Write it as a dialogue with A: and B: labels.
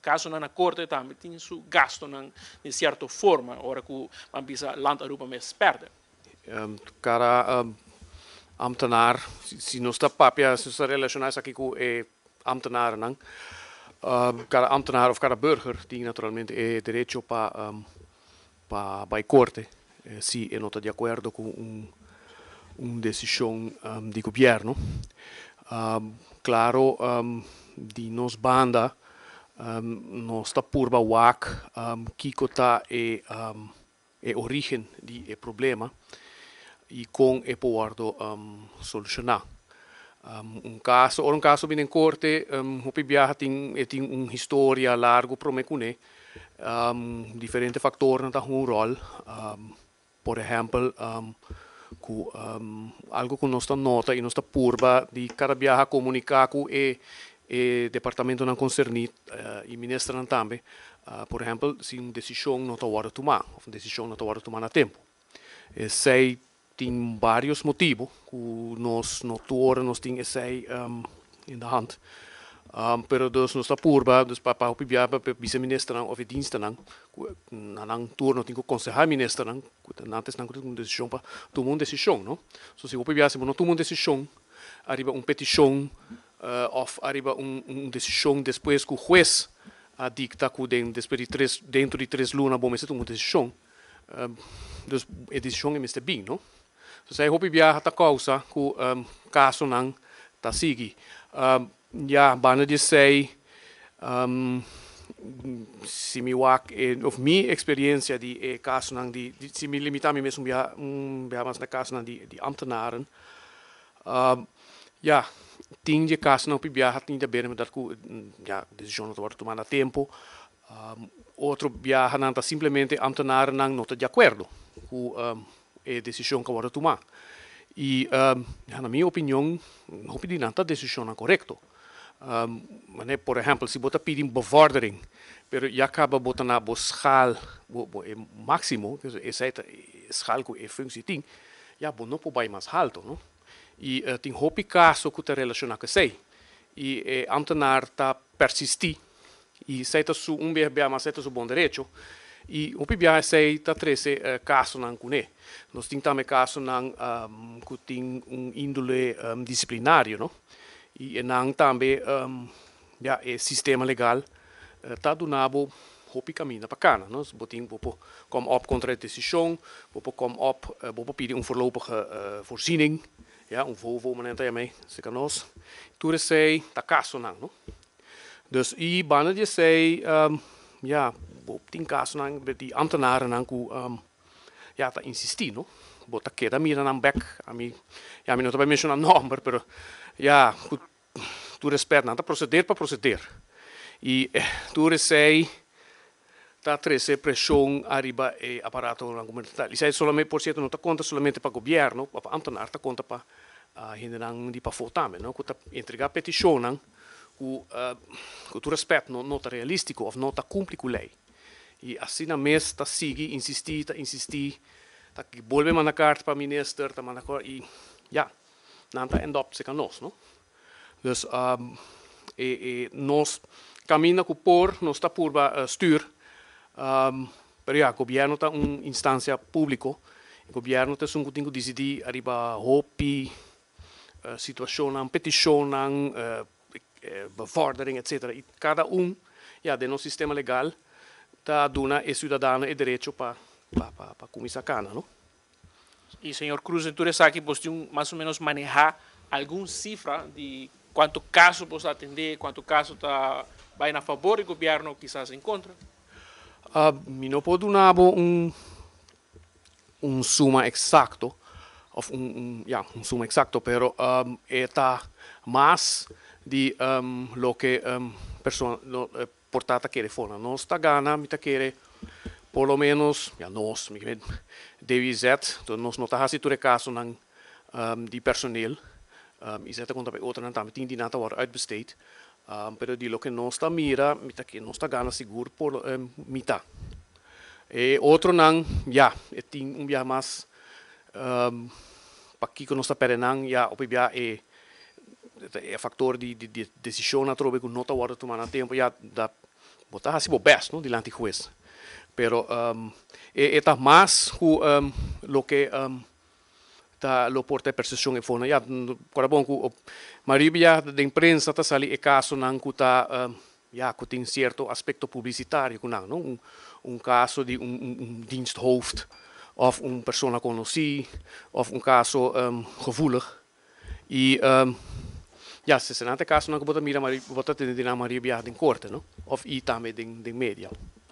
A: caso na corte também tem su gasto de certa forma, ora que man bisa land Europa mais perde.
B: Cara ambtenaar, se não está papia, se está relacionado aqui com ambtenaar, não? Cada ambtenaar of cada burger tem naturalmente direito para para corte, se não está de acordo com decisão de governo. Claro, de nos banda, nós está purba wak, que está origem do problema e com é poder solucionar. Um caso bem em corte, o PBA tem história largo para me conhecer, diferentes fatores na um rol, por exemplo, algo que nós nota e nós purba de cada viaja comunicar com o departamento não concernido e ministro também, por exemplo, se uma decisão não está hora tomar, ou uma decisão não está hora tomar a tempo. Sei tem vários motivos que nós nós temos esse in da hand. Pero dus nós está purba, dus para o PBA, para o vice-ministro ou o dienste não turno tem que aconselhar o ministro antes não uma decisão para tomar uma decisão, não? So se o PBA se não toma uma decisão, arriba uma petição ou arriba uma decisão depois que o juiz dicta que dentro de 3 lunas bom se toma uma decisão, dus a decisão é mais bem, não? So se o PBA está causa que caso não está seguindo, ja, bana de sei, se me wak, of minha experiência de caso não se me limitar me mesmo mas na caso não de ambtenaren, ja, tem de caso não PBA tem de ver dat que ja decisão não wordt tomada a tempo, outro viaja não está simplesmente ambtenaren não está de acordo com a decisão que wordt tomar. E, na minha opinião, não pedi nada decisão correta. Por exemplo, se você pedir bevordering, pero já acaba botando na schaal, o máximo, que é essa schaal que é função tem, já não pode mais alto, não? E tem hopi caso que está relacionado com isso. E ambtenaar está persistir, e se está su BBA, mas se está su bom direito, e o PBA sei está treze caso não cune. Nós temos também caso não que tem índole disciplinário, não? E não também já é sistema legal está donado hopi caminho para cá, não? Botem como op contra a decisão, como op pedir voorlopige voorziening, ja, voo momento também, se que nós tudo sei tá caso não? Dus e bana de sei ja tem caso não de ambtenaren não que ja tá insistir, não? Bota queda mira na back, a mim não estou mencionando nome, pero ja, tu respeita nada proceder para proceder. E tu recebe tá treze pressão arriba e aparato governamental. Isso é somente por certo não tá conta somente para governo, para ambtenaar tá conta para ainda não de para votar, não? Que tá entregar petição não, que tu respeita não tá realístico ou não tá cumpre com lei. E assim na mês tá seguir, insistir, tá que volve mandar carta para ministro, tá mandar e ja, não tá end up se nós, não? Dus nós caminha por, nós está por stuur, pero ja, governo está instância pública, o governo está um que decidir arriba hopi, situação, petição, bevordering, etc. E cada ja, de nosso sistema legal está dando a cidadão o direito para começar a cana, não?
A: E senhor Cruz, então aqui você mais ou menos manejar alguma cifra de quanto caso você atender, quanto caso vai a favor do governo, quizás em contra?
B: Não posso dar suma exato, suma exato, pero está mais de lo que persona portata quer fora. Nós está gana, me quer por lo menos, ja nós, DWZ, então nós não está fazendo caso de personeel. E zet conta bij outra também tem de nada wordt uitbesteed, pero de lo que nós está mira, que nós está gana seguro por mita. E outro não, ja, tem já mais para que nós está perenang, ja, op já é factor de decisão na trobe que não está wordt tomar na tempo, ja, da botar assim o best, não, diante do juez. Pero está mais lo que tá lo porta percepção e fona ya para bom que Maria da imprensa tá sali e caso não que tá ja que tem certo aspecto publicitário que não caso de diensthoofd of persona conhecida of caso gevoelig e ja se nante caso não que bota mira Maria bota ter na Maria in corte não of e também de media